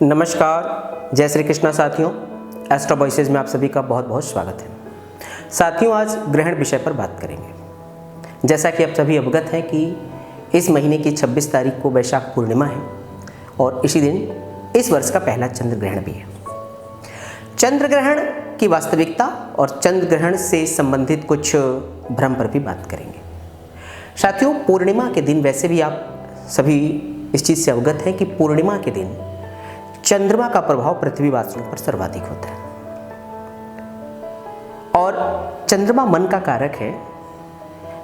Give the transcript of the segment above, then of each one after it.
नमस्कार, जय श्री कृष्णा साथियों। एस्ट्रो वॉइसेज में आप सभी का बहुत बहुत स्वागत है। साथियों, आज ग्रहण विषय पर बात करेंगे। जैसा कि आप सभी अवगत हैं कि इस महीने की 26 तारीख को वैशाख पूर्णिमा है और इसी दिन इस वर्ष का पहला चंद्र ग्रहण भी है। चंद्र ग्रहण की वास्तविकता और चंद्र ग्रहण से संबंधित कुछ भ्रम पर भी बात करेंगे। साथियों, पूर्णिमा के दिन वैसे भी आप सभी इस चीज़ से अवगत हैं कि पूर्णिमा के दिन चंद्रमा का प्रभाव पृथ्वीवासियों पर सर्वाधिक होता है और चंद्रमा मन का कारक है।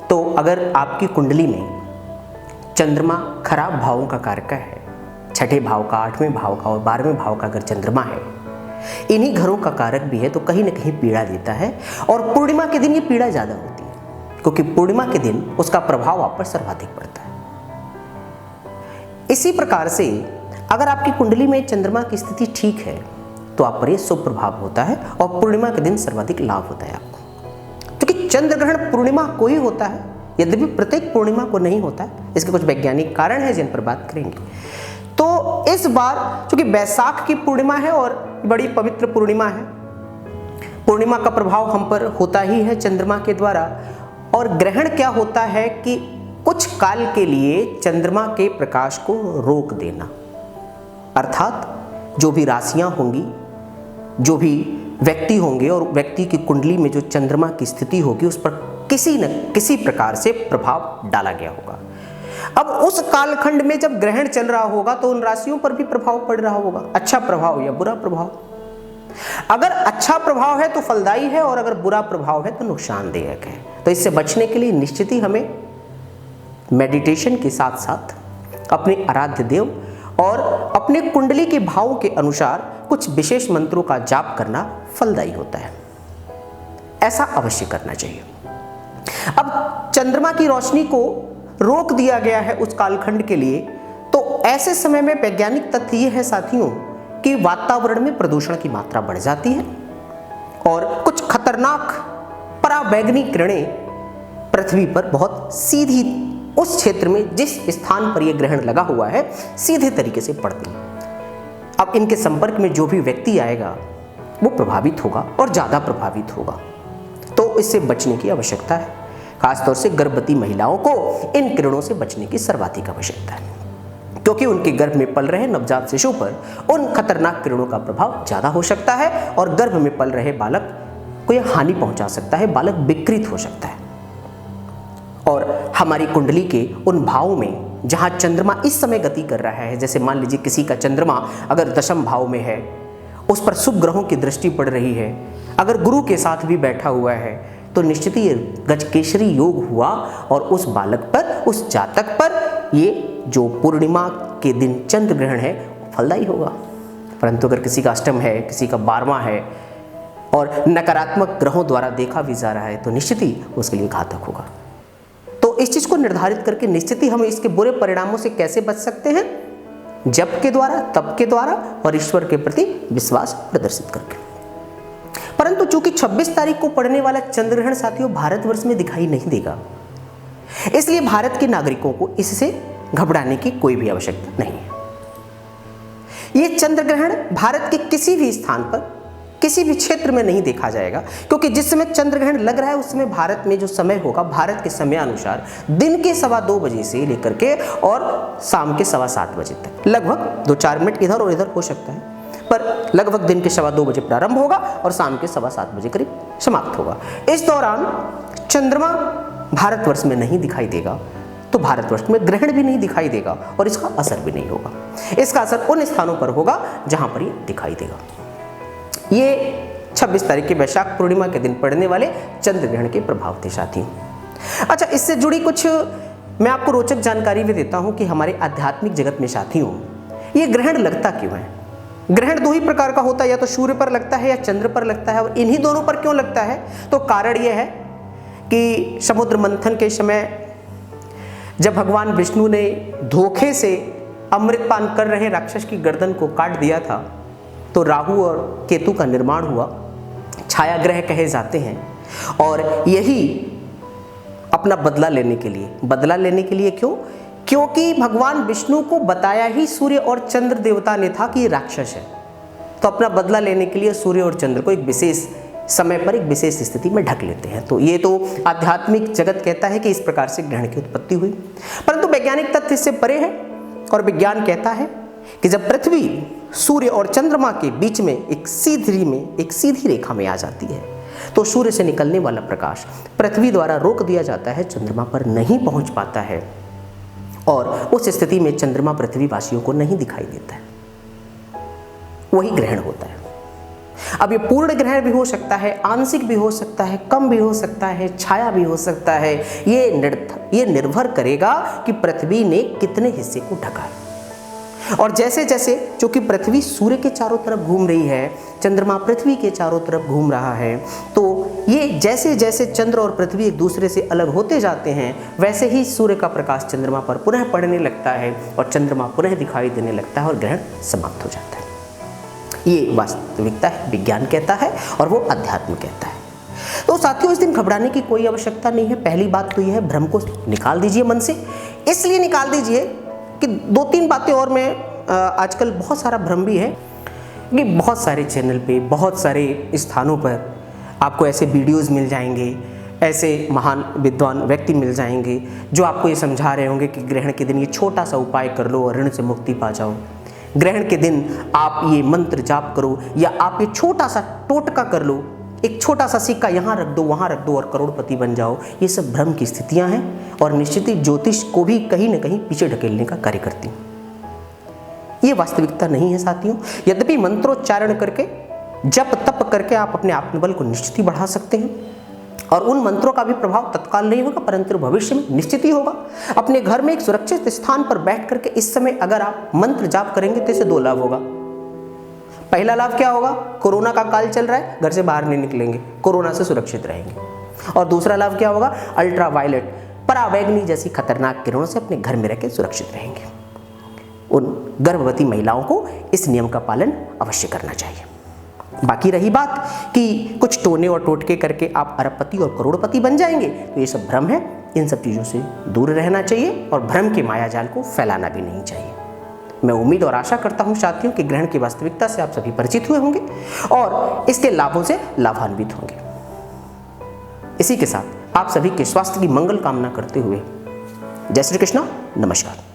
तो अगर आपकी कुंडली में चंद्रमा खराब भावों का कारक है, छठे भाव का, आठवें भाव का और 12वें भाव का अगर चंद्रमा है, इन्हीं घरों का कारक भी है, तो कहीं ना कहीं पीड़ा देता है। और पूर्णिमा के दिन ये पीड़ा ज़्यादा होती है क्योंकि पूर्णिमा के दिन उसका प्रभाव आप पर सर्वाधिक पड़ता है। इसी प्रकार से अगर आपकी कुंडली में चंद्रमा की स्थिति ठीक है तो आप पर यह शुभ प्रभाव होता है और पूर्णिमा के दिन सर्वाधिक लाभ होता है आपको। क्योंकि चंद्र ग्रहण पूर्णिमा को ही होता है, यद्यपि प्रत्येक पूर्णिमा को नहीं होता है। इसके कुछ वैज्ञानिक कारण हैं जिन पर बात करेंगे। तो इस बार चूंकि वैशाख की पूर्णिमा है और बड़ी पवित्र पूर्णिमा है, पूर्णिमा का प्रभाव हम पर होता ही है चंद्रमा के द्वारा। और ग्रहण क्या होता है कि कुछ काल के लिए चंद्रमा के प्रकाश को रोक देना, अर्थात जो भी राशियां होंगी, जो भी व्यक्ति होंगे और व्यक्ति की कुंडली में जो चंद्रमा की स्थिति होगी उस पर किसी न किसी प्रकार से प्रभाव डाला गया होगा। अब उस कालखंड में जब ग्रहण चल रहा होगा तो उन राशियों पर भी प्रभाव पड़ रहा होगा, अच्छा प्रभाव या बुरा प्रभाव। अगर अच्छा प्रभाव है तो फलदायी है और अगर बुरा प्रभाव है तो नुकसानदायक है। तो इससे बचने के लिए निश्चित ही हमें मेडिटेशन के साथ साथ अपने आराध्य देव और अपने कुंडली के भावों के अनुसार कुछ विशेष मंत्रों का जाप करना फलदायी होता है। ऐसा अवश्य करना चाहिए। अब चंद्रमा की रोशनी को रोक दिया गया है उस कालखंड के लिए, तो ऐसे समय में वैज्ञानिक तथ्य ये है साथियों कि वातावरण में प्रदूषण की मात्रा बढ़ जाती है और कुछ खतरनाक पराबैंगनी किरणें पृथ्वी पर बहुत सीधी उस क्षेत्र में जिस स्थान पर यह ग्रहण लगा हुआ है सीधे तरीके से पड़ती है। अब इनके संपर्क में जो भी व्यक्ति आएगा वो प्रभावित होगा और ज़्यादा प्रभावित होगा। तो इससे बचने की आवश्यकता है। खासतौर से गर्भवती महिलाओं को इन किरणों से बचने की सर्वाधिक आवश्यकता है क्योंकि उनके गर्भ में पल रहे नवजात शिशु पर उन खतरनाक किरणों का प्रभाव ज़्यादा हो सकता है और गर्भ में पल रहे बालक को यह हानि पहुंचा सकता है, बालक विकृत हो सकता है। और हमारी कुंडली के उन भावों में जहां चंद्रमा इस समय गति कर रहा है, जैसे मान लीजिए किसी का चंद्रमा अगर दशम भाव में है, उस पर शुभ ग्रहों की दृष्टि पड़ रही है, अगर गुरु के साथ भी बैठा हुआ है, तो निश्चित ही गजकेसरी योग हुआ और उस बालक पर, उस जातक पर ये जो पूर्णिमा के दिन चंद्र ग्रहण है फलदायी होगा। परंतु अगर किसी का अष्टम है, किसी का 12वां है और नकारात्मक ग्रहों द्वारा देखा भी जा रहा है तो निश्चित ही उसके लिए घातक होगा। तो इस चीज को निर्धारित करके निश्चित ही हम इसके बुरे परिणामों से कैसे बच सकते हैं? जप के द्वारा, तप के द्वारा और ईश्वर के प्रति विश्वास प्रदर्शित करके। परंतु चूंकि 26 तारीख को पड़ने वाला चंद्र ग्रहण साथियों भारतवर्ष में दिखाई नहीं देगा, इसलिए भारत के नागरिकों को इससे घबराने की कोई भी आवश्यकता नहीं है। यह चंद्र ग्रहण भारत के किसी भी स्थान पर, किसी भी क्षेत्र में नहीं देखा जाएगा क्योंकि जिस समय चंद्र ग्रहण लग रहा है उस समय भारत में जो समय होगा, भारत के समय अनुसार दिन के 2:15 बजे से लेकर के और शाम के 7:15 बजे तक, लगभग 2-4 मिनट इधर और इधर हो सकता है, पर लगभग दिन के 2:15 बजे प्रारंभ होगा और शाम के 7:15 बजे करीब समाप्त होगा। इस दौरान चंद्रमा भारतवर्ष में नहीं दिखाई देगा, तो भारतवर्ष में ग्रहण भी नहीं दिखाई देगा और इसका असर भी नहीं होगा। इसका असर उन स्थानों पर होगा जहां पर यह दिखाई देगा। ये 26 तारीख की वैशाख पूर्णिमा के दिन पड़ने वाले चंद्र ग्रहण के प्रभाव थे साथियों। अच्छा, इससे जुड़ी कुछ मैं आपको रोचक जानकारी भी देता हूं कि हमारे आध्यात्मिक जगत में साथियों ये ग्रहण लगता क्यों है। ग्रहण 2 ही प्रकार का होता है, या तो सूर्य पर लगता है या चंद्र पर लगता है। और इन्हीं दोनों पर क्यों लगता है? तो कारण यह है कि समुद्र मंथन के समय जब भगवान विष्णु ने धोखे से अमृतपान कर रहे राक्षस की गर्दन को काट दिया था तो राहु और केतु का निर्माण हुआ, छाया ग्रह कहे जाते हैं। और यही अपना बदला लेने के लिए क्यों क्योंकि भगवान विष्णु को बताया ही सूर्य और चंद्र देवता ने था कि ये राक्षस है, तो अपना बदला लेने के लिए सूर्य और चंद्र को एक विशेष समय पर एक विशेष स्थिति में ढक लेते हैं। तो ये तो आध्यात्मिक जगत कहता है कि इस प्रकार से ग्रहण की उत्पत्ति हुई, परंतु वैज्ञानिक तथ्य इससे परे है और विज्ञान कहता है कि जब पृथ्वी सूर्य और चंद्रमा के बीच में एक सीधी रेखा में आ जाती है तो सूर्य से निकलने वाला प्रकाश पृथ्वी द्वारा रोक दिया जाता है, चंद्रमा पर नहीं पहुंच पाता है और उस स्थिति में चंद्रमा पृथ्वी वासियों को नहीं दिखाई देता है, वही ग्रहण होता है। अब ये पूर्ण ग्रहण भी हो सकता है, आंशिक भी हो सकता है, कम भी हो सकता है, छाया भी हो सकता है। ये निर्भर करेगा कि पृथ्वी ने कितने हिस्से को ढका है। और जैसे जैसे चूंकि पृथ्वी सूर्य के चारों तरफ घूम रही है, चंद्रमा पृथ्वी के चारों तरफ घूम रहा है, तो ये जैसे जैसे चंद्र और पृथ्वी एक दूसरे से अलग होते जाते हैं वैसे ही सूर्य का प्रकाश चंद्रमा पर पुनः पड़ने लगता है और चंद्रमा पुनः दिखाई देने लगता है और ग्रहण समाप्त हो जाता है। ये वास्तविकता है, विज्ञान कहता है और वो अध्यात्म कहता है। तो साथियों, इस दिन घबराने की कोई आवश्यकता नहीं है। पहली बात तो यह है, भ्रम को निकाल दीजिए मन से। इसलिए निकाल दीजिए कि 2-3 बातें और मैं आजकल बहुत सारा भ्रम भी है कि बहुत सारे चैनल पे, बहुत सारे स्थानों पर आपको ऐसे वीडियोस मिल जाएंगे, ऐसे महान विद्वान व्यक्ति मिल जाएंगे जो आपको ये समझा रहे होंगे कि ग्रहण के दिन ये छोटा सा उपाय कर लो और ऋण से मुक्ति पा जाओ, ग्रहण के दिन आप ये मंत्र जाप करो, या आप ये छोटा सा टोटका कर लो, एक छोटा सा सिक्का यहाँ रख दो वहाँ रख दो और करोड़पति बन जाओ। ये सब भ्रम की स्थितियाँ हैं और निश्चित ही ज्योतिष को भी कहीं न कहीं पीछे ढकेलने का कार्य करती हैं। ये वास्तविकता नहीं है साथियों। यद्यपि मंत्रोच्चारण करके, जप तप करके आप अपने आत्मबल को निश्चित ही बढ़ा सकते हैं और उन मंत्रों का भी प्रभाव तत्काल नहीं होगा परंतु भविष्य में निश्चित ही होगा। अपने घर में एक सुरक्षित स्थान पर बैठ करके इस समय अगर आप मंत्र जाप करेंगे तो इससे 2 लाभ होगा। पहला लाभ क्या होगा? कोरोना का काल चल रहा है, घर से बाहर नहीं निकलेंगे, कोरोना से सुरक्षित रहेंगे। और दूसरा लाभ क्या होगा? अल्ट्रावायलेट, परावैंगनी जैसी खतरनाक किरणों से अपने घर में रहकर सुरक्षित रहेंगे। उन गर्भवती महिलाओं को इस नियम का पालन अवश्य करना चाहिए। बाकी रही बात कि कुछ टोने और टोटके करके आप अरबपति और करोड़पति बन जाएंगे, तो ये सब भ्रम है। इन सब चीज़ों से दूर रहना चाहिए और भ्रम के मायाजाल को फैलाना भी नहीं चाहिए। मैं उम्मीद और आशा करता हूं साथियों कि ग्रहण की वास्तविकता से आप सभी परिचित हुए होंगे और इसके लाभों से लाभान्वित होंगे। इसी के साथ आप सभी के स्वास्थ्य की मंगल कामना करते हुए जय श्री कृष्ण, नमस्कार।